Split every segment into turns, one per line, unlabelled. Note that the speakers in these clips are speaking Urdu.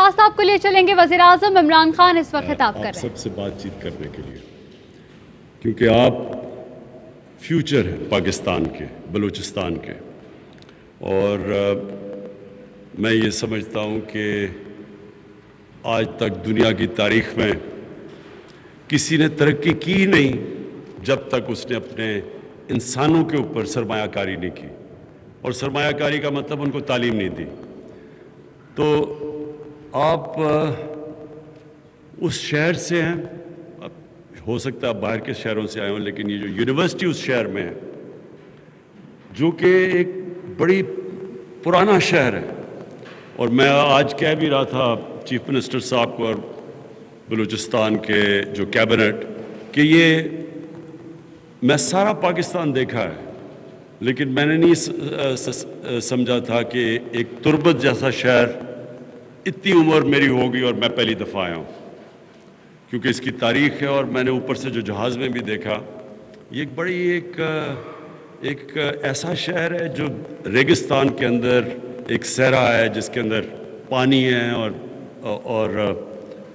راست آپ کو لے چلیں گے. وزیر اعظم عمران خان اس وقت خطاب کر رہے ہیں.
سب سے بات چیت کرنے کے لیے، کیونکہ آپ فیوچر ہیں پاکستان کے، بلوچستان کے، اور میں یہ سمجھتا ہوں کہ آج تک دنیا کی تاریخ میں کسی نے ترقی کی نہیں جب تک اس نے اپنے انسانوں کے اوپر سرمایہ کاری نہیں کی. اور سرمایہ کاری کا مطلب ان کو تعلیم نہیں دی. تو آپ اس شہر سے ہیں، ہو سکتا ہے آپ باہر کے شہروں سے آئے ہوں، لیکن یہ جو یونیورسٹی اس شہر میں ہے، جو کہ ایک بڑی پرانا شہر ہے، اور میں آج کہہ بھی رہا تھا چیف منسٹر صاحب کو اور بلوچستان کے جو کیبنٹ کہ یہ میں سارا پاکستان دیکھا ہے، لیکن میں نے نہیں سمجھا تھا کہ ایک تربت جیسا شہر اتنی عمر میری ہوگی اور میں پہلی دفعہ آیا ہوں، کیونکہ اس کی تاریخ ہے. اور میں نے اوپر سے جو جہاز میں بھی دیکھا، یہ ایک بڑی ایک ایسا شہر ہے جو ریگستان کے اندر ایک صحرا ہے، جس کے اندر پانی ہے اور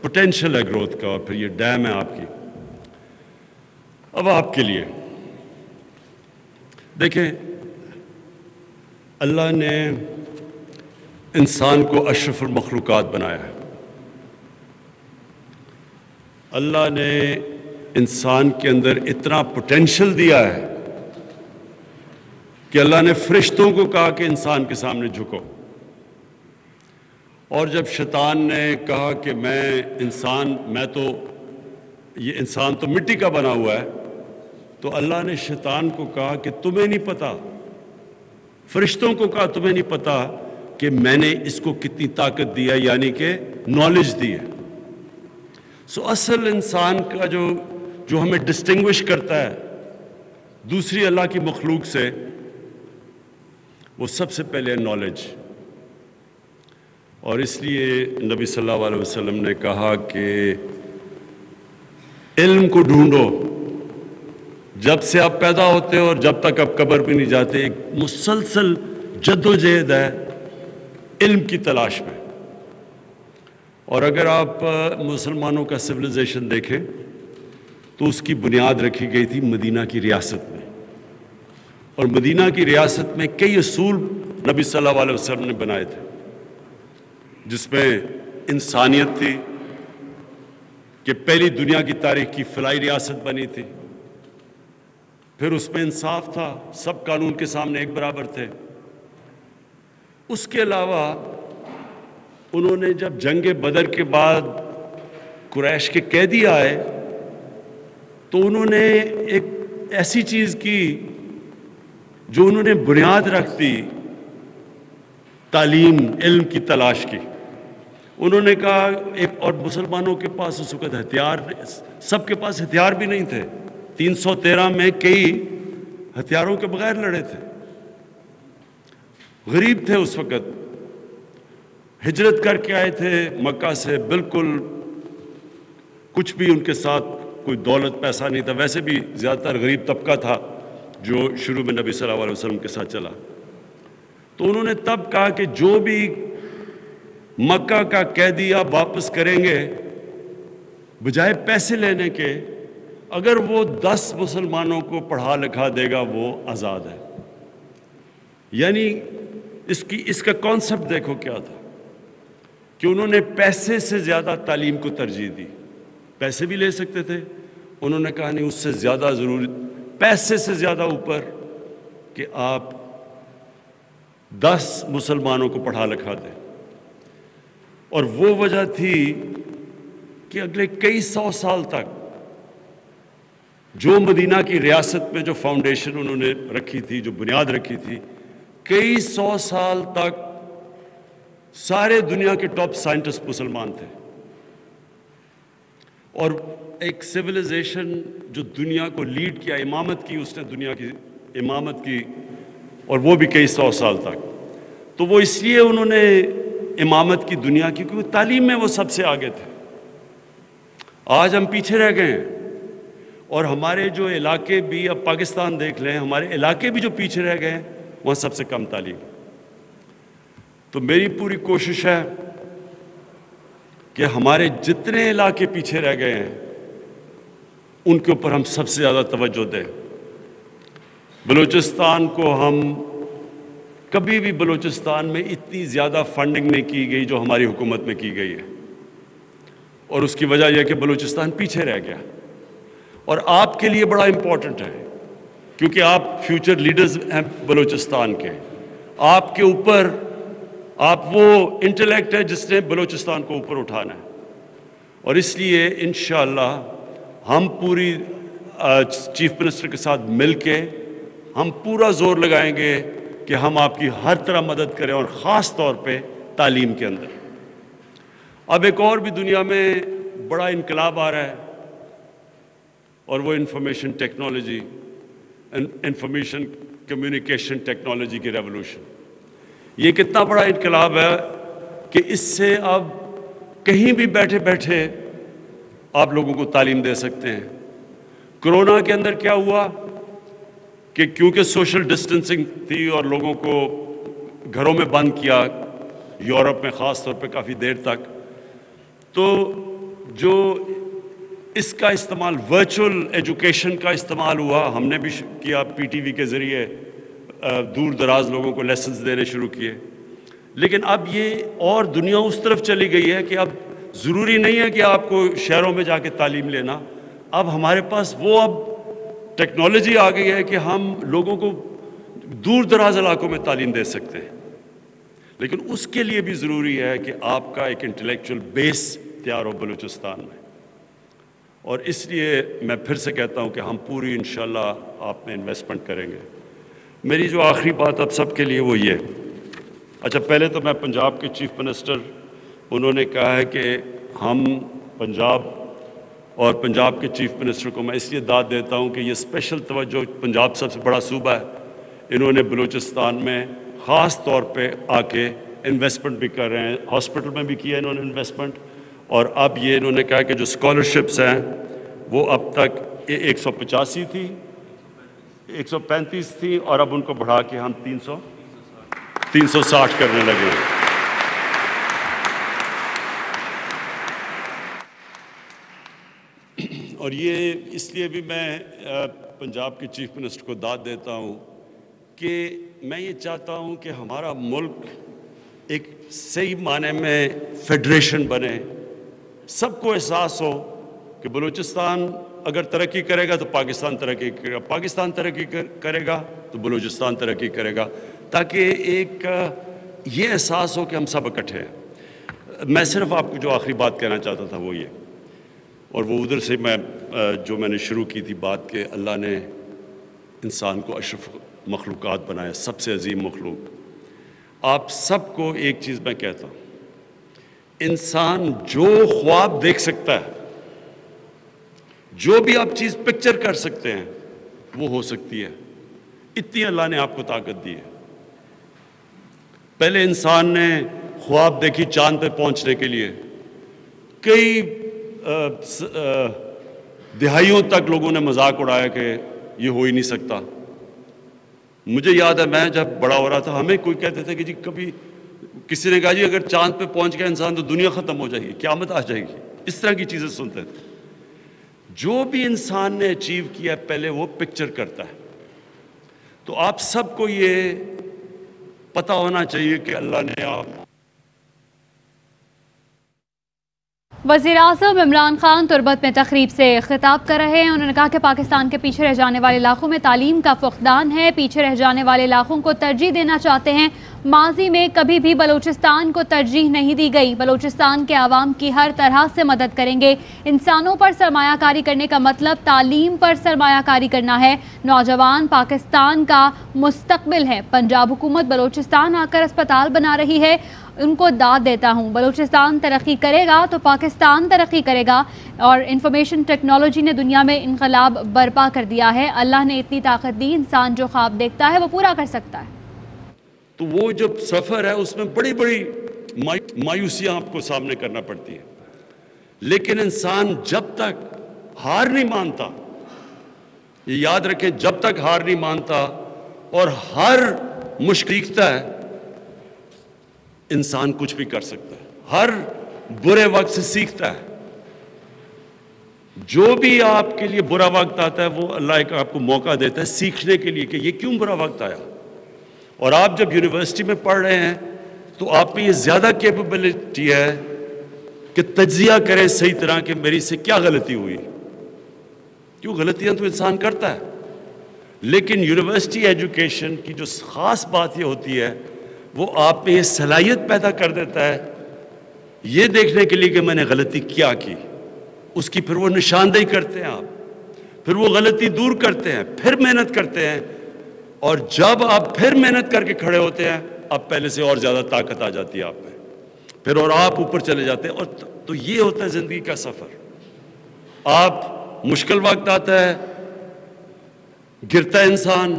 پوٹینشل ہے گروتھ کا، اور پھر یہ ڈیم ہے آپ کی. اب آپ کے لیے دیکھیں، اللہ نے انسان کو اشرف المخلوقات بنایا ہے. اللہ نے انسان کے اندر اتنا پوٹینشل دیا ہے کہ اللہ نے فرشتوں کو کہا کہ انسان کے سامنے جھکو. اور جب شیطان نے کہا کہ یہ انسان تو مٹی کا بنا ہوا ہے، تو اللہ نے شیطان کو کہا کہ تمہیں نہیں پتا، فرشتوں کو کہا تمہیں نہیں پتا کہ میں نے اس کو کتنی طاقت دی ہے، یعنی کہ نالج دی ہے. سو اصل انسان کا جو ہمیں ڈسٹنگوش کرتا ہے دوسری اللہ کی مخلوق سے، وہ سب سے پہلے نالج. اور اس لیے نبی صلی اللہ علیہ وسلم نے کہا کہ علم کو ڈھونڈو جب سے آپ پیدا ہوتے ہو اور جب تک آپ قبر پہ نہیں جاتے. ایک مسلسل جدوجہد ہے علم کی تلاش میں. اور اگر آپ مسلمانوں کا سویلائزیشن دیکھیں تو اس کی بنیاد رکھی گئی تھی مدینہ کی ریاست میں، اور مدینہ کی ریاست میں کئی اصول نبی صلی اللہ علیہ وسلم نے بنائے تھے، جس میں انسانیت تھی کہ پہلی دنیا کی تاریخ کی فلاحی ریاست بنی تھی. پھر اس میں انصاف تھا، سب قانون کے سامنے ایک برابر تھے. اس کے علاوہ انہوں نے جب جنگ بدر کے بعد قریش کے قیدی آئے تو انہوں نے ایک ایسی چیز کی جو انہوں نے بنیاد رکھ دی تعلیم علم کی تلاش کی. انہوں نے کہا اور مسلمانوں کے پاس اس وقت سب کے پاس ہتھیار بھی نہیں تھے. 313 میں کئی ہتھیاروں کے بغیر لڑے تھے، غریب تھے اس وقت، ہجرت کر کے آئے تھے مکہ سے، بالکل کچھ بھی ان کے ساتھ کوئی دولت پیسہ نہیں تھا. ویسے بھی زیادہ تر غریب طبقہ تھا جو شروع میں نبی صلی اللہ علیہ وسلم کے ساتھ چلا. تو انہوں نے تب کہا کہ جو بھی مکہ کا قیدی آپ واپس کریں گے، بجائے پیسے لینے کے، اگر وہ 10 مسلمانوں کو پڑھا لکھا دے گا وہ آزاد ہے. یعنی اس کا کانسیپٹ دیکھو کیا تھا کہ انہوں نے پیسے سے زیادہ تعلیم کو ترجیح دی. پیسے بھی لے سکتے تھے، انہوں نے کہا نہیں، اس سے زیادہ ضروری، پیسے سے زیادہ اوپر کہ آپ 10 مسلمانوں کو پڑھا لکھا دیں. اور وہ وجہ تھی کہ اگلے کئی 100 سال تک جو مدینہ کی ریاست میں جو فاؤنڈیشن انہوں نے رکھی تھی، جو بنیاد رکھی تھی، کئی 100 سال تک سارے دنیا کے ٹاپ سائنٹسٹ مسلمان تھے. اور ایک سویلائزیشن جو دنیا کو لیڈ کیا، امامت کی، اس نے دنیا کی امامت کی، اور وہ بھی کئی 100 سال تک. تو وہ اس لیے انہوں نے امامت کی دنیا کی، کیونکہ تعلیم میں وہ سب سے آگے تھے. آج ہم پیچھے رہ گئے ہیں، اور ہمارے جو علاقے بھی، اب پاکستان دیکھ لیں، ہمارے علاقے بھی جو پیچھے رہ گئے ہیں وہاں سب سے کم تعلیم. تو میری پوری کوشش ہے کہ ہمارے جتنے علاقے پیچھے رہ گئے ہیں ان کے اوپر ہم سب سے زیادہ توجہ دیں. بلوچستان کو ہم کبھی بھی بلوچستان میں اتنی زیادہ فنڈنگ نہیں کی گئی جو ہماری حکومت میں کی گئی ہے, اور اس کی وجہ یہ کہ بلوچستان پیچھے رہ گیا. اور آپ کے لیے بڑا امپورٹنٹ ہے کیونکہ آپ فیوچر لیڈرز ہیں بلوچستان کے. آپ کے اوپر آپ وہ انٹلیکٹ ہے جس نے بلوچستان کو اوپر اٹھانا ہے, اور اس لیے انشاءاللہ ہم پوری چیف منسٹر کے ساتھ مل کے ہم پورا زور لگائیں گے کہ ہم آپ کی ہر طرح مدد کریں, اور خاص طور پہ تعلیم کے اندر. اب ایک اور بھی دنیا میں بڑا انقلاب آ رہا ہے, اور وہ information technology, information communication technology کی ریولوشن. یہ کتنا بڑا انقلاب ہے کہ اس سے اب کہیں بھی بیٹھے بیٹھے آپ لوگوں کو تعلیم دے سکتے ہیں. کرونا کے اندر کیا ہوا کہ کیونکہ سوشل ڈسٹنسنگ تھی اور لوگوں کو گھروں میں بند کیا, یورپ میں خاص طور پہ کافی دیر تک, تو جو اس کا استعمال ورچوئل ایجوکیشن کا استعمال ہوا, ہم نے بھی کیا پی ٹی وی کے ذریعے دور دراز لوگوں کو لیسنز دینے شروع کیے. لیکن اب یہ اور دنیا اس طرف چلی گئی ہے کہ اب ضروری نہیں ہے کہ آپ کو شہروں میں جا کے تعلیم لینا. اب ہمارے پاس وہ اب ٹیکنالوجی آ گئی ہے کہ ہم لوگوں کو دور دراز علاقوں میں تعلیم دے سکتے ہیں. لیکن اس کے لیے بھی ضروری ہے کہ آپ کا ایک انٹلیکچوئل بیس تیار ہو بلوچستان میں. اور اس لیے میں پھر سے کہتا ہوں کہ ہم پوری انشاءاللہ آپ میں انویسٹمنٹ کریں گے. میری جو آخری بات اب سب کے لیے وہ یہ, اچھا پہلے تو میں پنجاب کے چیف منسٹر, انہوں نے کہا ہے کہ ہم پنجاب اور پنجاب کے چیف منسٹر کو میں اس لیے داد دیتا ہوں کہ یہ اسپیشل توجہ, پنجاب سب سے بڑا صوبہ ہے, انہوں نے بلوچستان میں خاص طور پہ آ کے انویسٹمنٹ بھی کر رہے ہیں. ہاسپٹل میں بھی کیا انہوں نے انویسٹمنٹ, اور اب یہ انہوں نے کہا کہ جو اسکالرشپس ہیں وہ اب تک 185 تھی, 135 تھی, اور اب ان کو بڑھا کے ہم 360 کرنے لگے ہیں. اور یہ اس لیے بھی میں پنجاب کے چیف منسٹر کو داد دیتا ہوں کہ میں یہ چاہتا ہوں کہ ہمارا ملک ایک صحیح معنی میں فیڈریشن بنے. سب کو احساس ہو کہ بلوچستان اگر ترقی کرے گا تو پاکستان ترقی کرے گا, پاکستان ترقی کرے گا تو بلوچستان ترقی کرے گا, تاکہ ایک یہ احساس ہو کہ ہم سب اکٹھے ہیں. میں صرف آپ کو جو آخری بات کہنا چاہتا تھا وہ یہ, اور وہ ادھر سے جو میں نے شروع کی تھی بات کہ اللہ نے انسان کو اشرف مخلوقات بنایا, سب سے عظیم مخلوق. آپ سب کو ایک چیز میں کہتا ہوں, انسان جو خواب دیکھ سکتا ہے, جو بھی آپ چیز پکچر کر سکتے ہیں وہ ہو سکتی ہے. اتنی اللہ نے آپ کو طاقت دی ہے. پہلے انسان نے خواب دیکھی چاند پہ پہنچنے کے لیے, کئی دہائیوں تک لوگوں نے مذاق اڑایا کہ یہ ہو ہی نہیں سکتا. مجھے یاد ہے میں جب بڑا ہو رہا تھا, ہمیں کوئی کہتے تھے کہ جی کبھی کسی نے کہا جی اگر چاند پہ پہنچ گیا انسان تو دنیا ختم ہو جائے گی, قیامت آ جائے گی. اس طرح کی چیزیں سنتے تھے. جو بھی انسان نے اچیو کیا پہلے وہ پکچر کرتا ہے. تو آپ سب کو یہ پتہ ہونا چاہیے کہ اللہ نے آپ.
وزیر اعظم عمران خان تربت میں تقریب سے خطاب کر رہے ہیں. انہوں نے کہا کہ پاکستان کے پیچھے رہ جانے والے علاقوں میں تعلیم کا فقدان ہے, پیچھے رہ جانے والے علاقوں کو ترجیح دینا چاہتے ہیں. ماضی میں کبھی بھی بلوچستان کو ترجیح نہیں دی گئی. بلوچستان کے عوام کی ہر طرح سے مدد کریں گے. انسانوں پر سرمایہ کاری کرنے کا مطلب تعلیم پر سرمایہ کاری کرنا ہے. نوجوان پاکستان کا مستقبل ہے. پنجاب حکومت بلوچستان آ کر اسپتال بنا رہی ہے. ان کو داد دیتا ہوں. بلوچستان ترقی کرے گا تو پاکستان ترقی کرے گا, اور انفارمیشن ٹیکنالوجی نے دنیا میں انقلاب برپا کر دیا ہے. اللہ نے اتنی طاقت دی, انسان جو خواب دیکھتا ہے وہ پورا کر سکتا ہے.
تو وہ جو سفر ہے اس میں بڑی بڑی مایوسیاں آپ کو سامنے کرنا پڑتی ہیں, لیکن انسان جب تک ہار نہیں مانتا, یہ یاد رکھیں, جب تک ہار نہیں مانتا اور ہر مشکل سیکھتا ہے, انسان کچھ بھی کر سکتا ہے. ہر برے وقت سے سیکھتا ہے. جو بھی آپ کے لیے برا وقت آتا ہے وہ اللہ ایک آپ کو موقع دیتا ہے سیکھنے کے لیے کہ یہ کیوں برا وقت آیا. اور آپ جب یونیورسٹی میں پڑھ رہے ہیں تو آپ میں یہ زیادہ کیپیبلٹی ہے کہ تجزیہ کریں صحیح طرح کہ میری سے کیا غلطی ہوئی. کیوں غلطیاں تو انسان کرتا ہے, لیکن یونیورسٹی ایجوکیشن کی جو خاص بات یہ ہوتی ہے وہ آپ میں یہ صلاحیت پیدا کر دیتا ہے یہ دیکھنے کے لیے کہ میں نے غلطی کیا کی. اس کی پھر وہ نشاندہی کرتے ہیں آپ, پھر وہ غلطی دور کرتے ہیں, پھر محنت کرتے ہیں, اور جب آپ پھر محنت کر کے کھڑے ہوتے ہیں اب پہلے سے اور زیادہ طاقت آ جاتی ہے آپ میں, پھر اور آپ اوپر چلے جاتے ہیں. اور تو یہ ہوتا ہے زندگی کا سفر. آپ مشکل وقت آتا ہے, گرتا ہے انسان,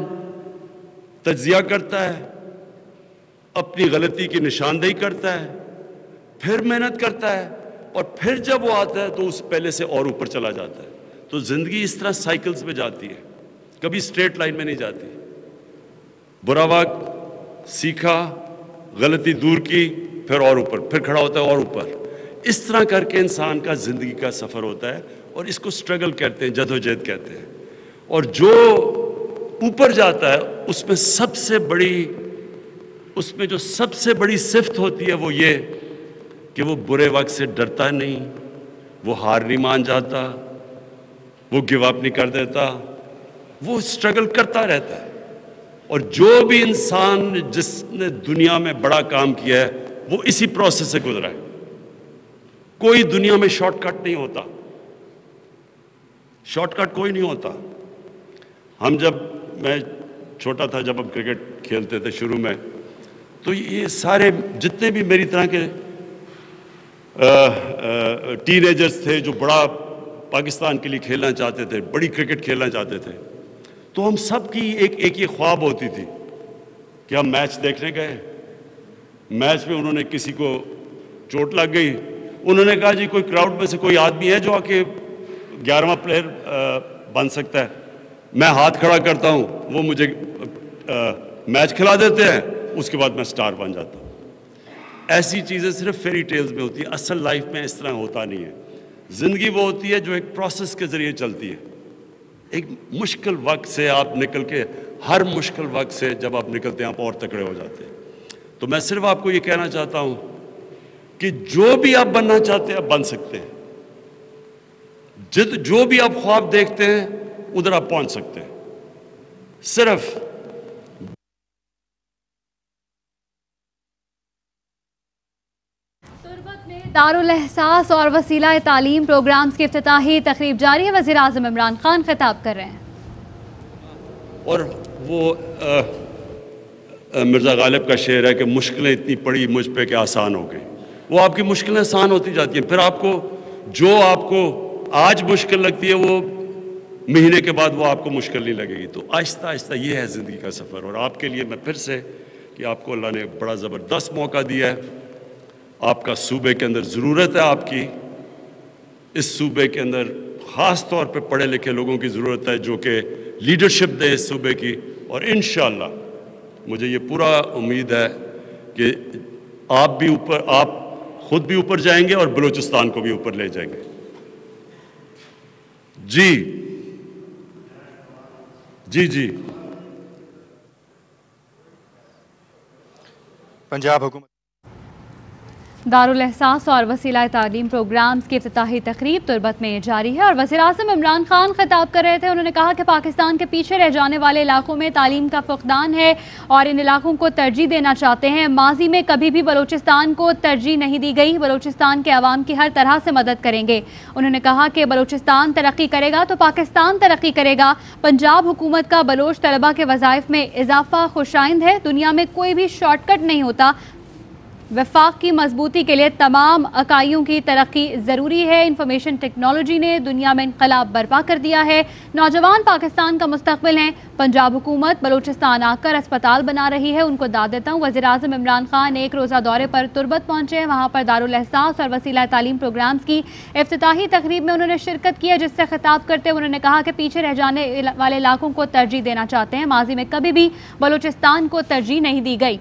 تجزیہ کرتا ہے, اپنی غلطی کی نشاندہی کرتا ہے, پھر محنت کرتا ہے, اور پھر جب وہ آتا ہے تو اس پہلے سے اور اوپر چلا جاتا ہے. تو زندگی اس طرح سائیکلز میں جاتی ہے, کبھی اسٹریٹ لائن میں نہیں جاتی. برا وقت سیکھا, غلطی دور کی, پھر اور اوپر, پھر کھڑا ہوتا ہے اور اوپر. اس طرح کر کے انسان کا زندگی کا سفر ہوتا ہے, اور اس کو سٹرگل کہتے ہیں, جدوجہد کہتے ہیں. اور جو اوپر جاتا ہے اس میں جو سب سے بڑی صفت ہوتی ہے وہ یہ کہ وہ برے وقت سے ڈرتا نہیں, وہ ہار نہیں مان جاتا, وہ گیو اپ نہیں کر دیتا, وہ سٹرگل کرتا رہتا ہے. اور جو بھی انسان جس نے دنیا میں بڑا کام کیا ہے وہ اسی پروسیس سے گزرا ہے. کوئی دنیا میں شارٹ کٹ نہیں ہوتا, شارٹ کٹ کوئی نہیں ہوتا. میں چھوٹا تھا جب ہم کرکٹ کھیلتے تھے شروع میں, تو یہ سارے جتنے بھی میری طرح کے ٹین ایجرز تھے جو بڑا پاکستان کے لیے کھیلنا چاہتے تھے, بڑی کرکٹ کھیلنا چاہتے تھے, تو ہم سب کی ایک یہ خواب ہوتی تھی کہ ہم میچ دیکھنے گئے, میچ میں انہوں نے کسی کو چوٹ لگ گئی, انہوں نے کہا جی کوئی کراؤڈ میں سے کوئی آدمی ہے جو آ کے 11واں پلیئر بن سکتا ہے. میں ہاتھ کھڑا کرتا ہوں, وہ مجھے میچ کھلا دیتے ہیں, اس کے بعد میں سٹار بن جاتا ہوں. ایسی چیزیں صرف فیری ٹیلز میں ہوتی ہیں, اصل لائف میں اس طرح ہوتا نہیں ہے. زندگی وہ ہوتی ہے جو ایک پروسیس کے ذریعے چلتی ہے. ایک مشکل وقت سے آپ نکل کے, ہر مشکل وقت سے جب آپ نکلتے ہیں آپ اور تکڑے ہو جاتے ہیں. تو میں صرف آپ کو یہ کہنا چاہتا ہوں کہ جو بھی آپ بننا چاہتے ہیں آپ بن سکتے ہیں. جو بھی آپ خواب دیکھتے ہیں ادھر آپ پہنچ سکتے ہیں. صرف
دارالاحساس اور وسیلہ تعلیم پروگرامز کی افتتاحی تقریب جاری ہے. وزیر اعظم عمران خان خطاب کر رہے ہیں.
اور وہ مرزا غالب کا شعر ہے کہ مشکلیں اتنی پڑی مجھ پہ کہ آسان ہو گئی. وہ آپ کی مشکلیں آسان ہوتی جاتی ہیں, پھر آپ کو آج مشکل لگتی ہے وہ مہینے کے بعد وہ آپ کو مشکل نہیں لگے گی. تو آہستہ آہستہ یہ ہے زندگی کا سفر. اور آپ کے لیے میں پھر سے کہ آپ کو اللہ نے بڑا زبردست موقع دیا ہے. آپ کا صوبے کے اندر ضرورت ہے, آپ کی اس صوبے کے اندر خاص طور پہ پڑھے لکھے لوگوں کی ضرورت ہے جو کہ لیڈرشپ دیں اس صوبے کی. اور انشاءاللہ مجھے یہ پورا امید ہے کہ آپ خود بھی اوپر جائیں گے اور بلوچستان کو بھی اوپر لے جائیں گے. جی
پنجاب حکومت
دارالاحساس اور وسیلہ تعلیم پروگرامز کی افتتاحی تقریب تربت میں جاری ہے اور وزیر اعظم عمران خان خطاب کر رہے تھے. انہوں نے کہا کہ پاکستان کے پیچھے رہ جانے والے علاقوں میں تعلیم کا فقدان ہے اور ان علاقوں کو ترجیح دینا چاہتے ہیں. ماضی میں کبھی بھی بلوچستان کو ترجیح نہیں دی گئی. بلوچستان کے عوام کی ہر طرح سے مدد کریں گے. انہوں نے کہا کہ بلوچستان ترقی کرے گا تو پاکستان ترقی کرے گا. پنجاب حکومت کا بلوچ طلبہ کے وظائف میں اضافہ خوشائند ہے. دنیا میں کوئی بھی شارٹ کٹ نہیں ہوتا. وفاق کی مضبوطی کے لیے تمام اکائیوں کی ترقی ضروری ہے. انفارمیشن ٹیکنالوجی نے دنیا میں انقلاب برپا کر دیا ہے. نوجوان پاکستان کا مستقبل ہیں. پنجاب حکومت بلوچستان آ کر اسپتال بنا رہی ہے, ان کو داد دیتا ہوں. وزیر اعظم عمران خان ایک روزہ دورے پر تربت پہنچے ہیں. وہاں پر دارالاحساس اور وسیلہ تعلیم پروگرامز کی افتتاحی تقریب میں انہوں نے شرکت کی ہے, جس سے خطاب کرتے ہوئے انہوں نے کہا کہ پیچھے رہ جانے والے علاقوں کو ترجیح دینا چاہتے ہیں. ماضی میں کبھی بھی بلوچستان کو ترجیح نہیں دی گئی.